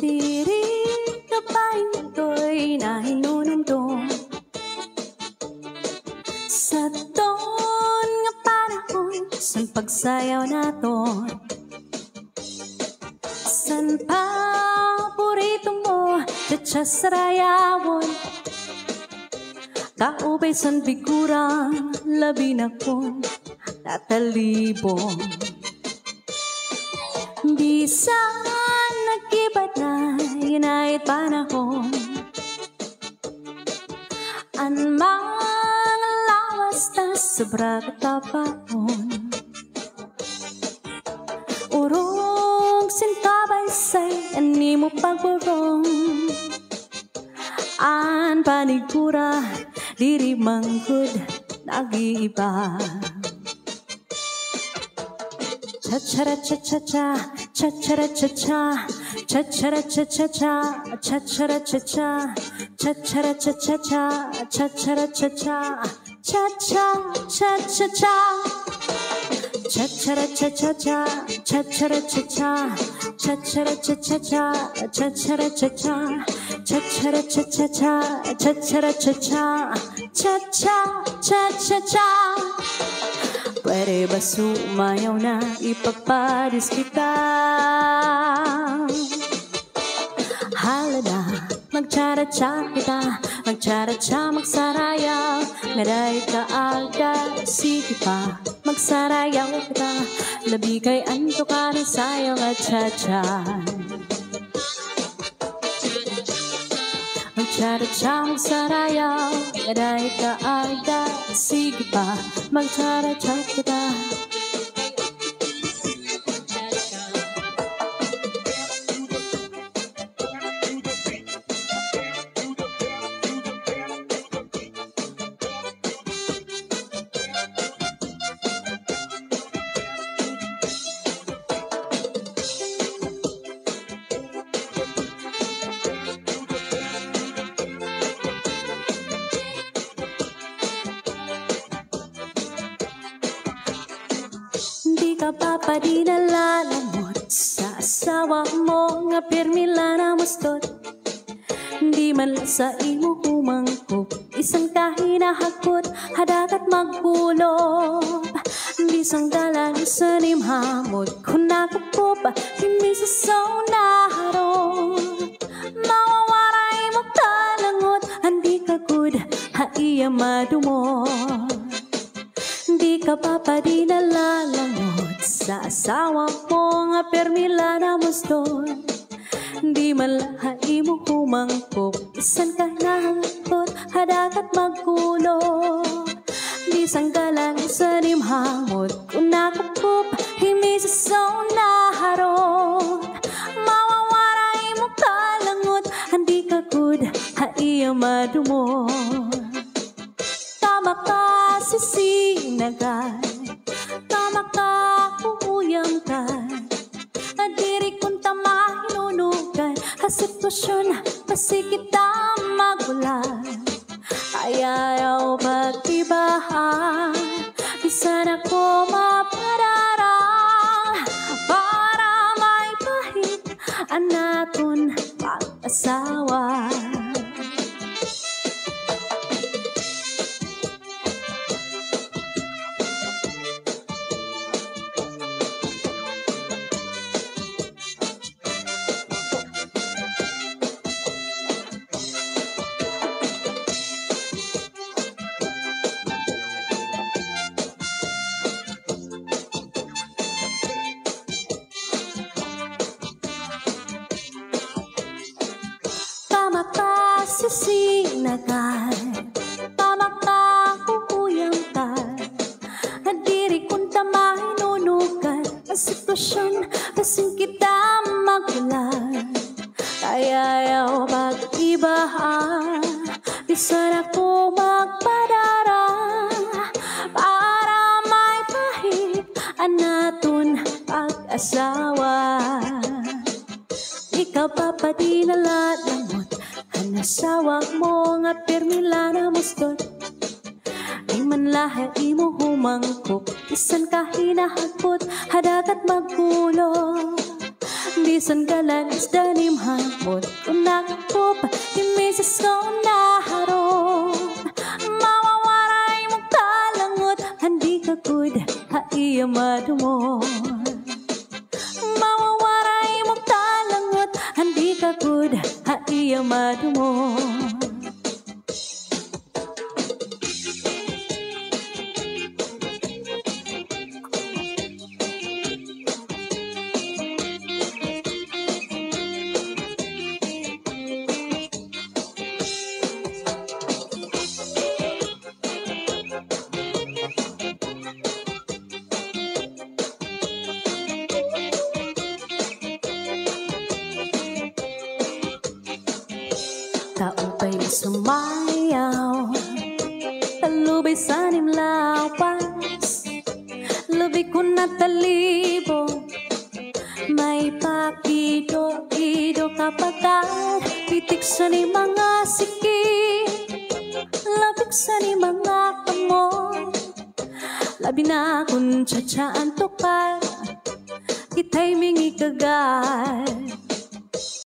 Diri ka pa ito'y nahinunundong sa ton nga panahon sa pagsayaw naton. San paborito mo Tsa sa rayawon kaubay san bigurang labi na kong tatalibong. Bisan nag-ibat na inayit panahon ang mga lawas na sobra katapaon. Urong sintabay say ani mo pagburong an panigura diri manggod nag-iiba. Cha-cha-ra-cha-cha-cha, cha-cha-ra-cha-cha, cha-cha-ra-cha-cha-cha, cha-cha-ra-cha-cha, cha-cha-ra-cha-cha-cha, cha-cha-ra-cha-cha, cha-cha-cha-cha-cha, cha-cha-ra-cha-cha-cha, cha-cha-ra-cha-cha, cha-cha-ra-cha-cha-cha, cha-cha-ra-cha-cha, cha-cha-ra-cha-cha-cha, cha-cha-ra-cha-cha, cha-cha-cha-cha-cha. Pwede ba sumayaw na ipagpadis kita? Hala na, magtsara-tsa kita, magtsara-tsa magsarayaw. Ngaday ka aga, sige pa, magsarayaw kita. Labi kay anto ka na sayang at cha-cha. Magtsara-tsa magsarayaw. Ngaday ka aga, sige pa, magtsara-tsa kita. Di ka pa pa di nalalamot sa asawa mo nga pirmila na mustot. Di man sa imo humangkop isang kahinahakot hadagat magpulop. Bisang dalan sa nimhamot kung nakupop hindi sa sonaharot. Mawawaray mo talangot hindi ka good haiya madumot. Di ka pa pa di nalalangot sa asawa mo nga permila na muston. Di man lahay mo humangkop isan ka nahangkot hadagat magkulop. Di sanggalan sa nimhamot kung nakupop himi sa sonaharot. Mawawaray mo talangot hindi ka good haiya madumot. Tama ka sisinagay, tama ka uuyang ka. Adiri kung tama hinunugan ha sitwasyon kasi kita magulan. Ayaw pag-ibahan bisan ako mapadarang para may pahit ang naton pag-asawa. Tama ka sisinagay, tama ka uuyang ka. Adiri kung tama hinunugan ang sitwasyon kasing kita magulan. Ayaw pag-ibahan bisan ako magpadarang para may pahit ang naton pag-asawa. Ikaw pa pa di nalalamot ang asawa mo nga permila na mustot. Di man lahi mo humangkop isan ka hinahagpot hadagat magkulop. Bisan galanis danim hamot kunak po pa Timisis ko naharon Mawawaray mong kalangot Handi ka kud haiya madumot Mawawaray mong kalangot Handi ka kud haiya madumot Kaupay sumayaw Talubay sa nimlawas Labi ko na talibo May pakido-ido kapagkat Titik sa ni mga sikip Labik sa ni mga kamot Labi na kung tsatsaan to ka Kita'y mingi kagat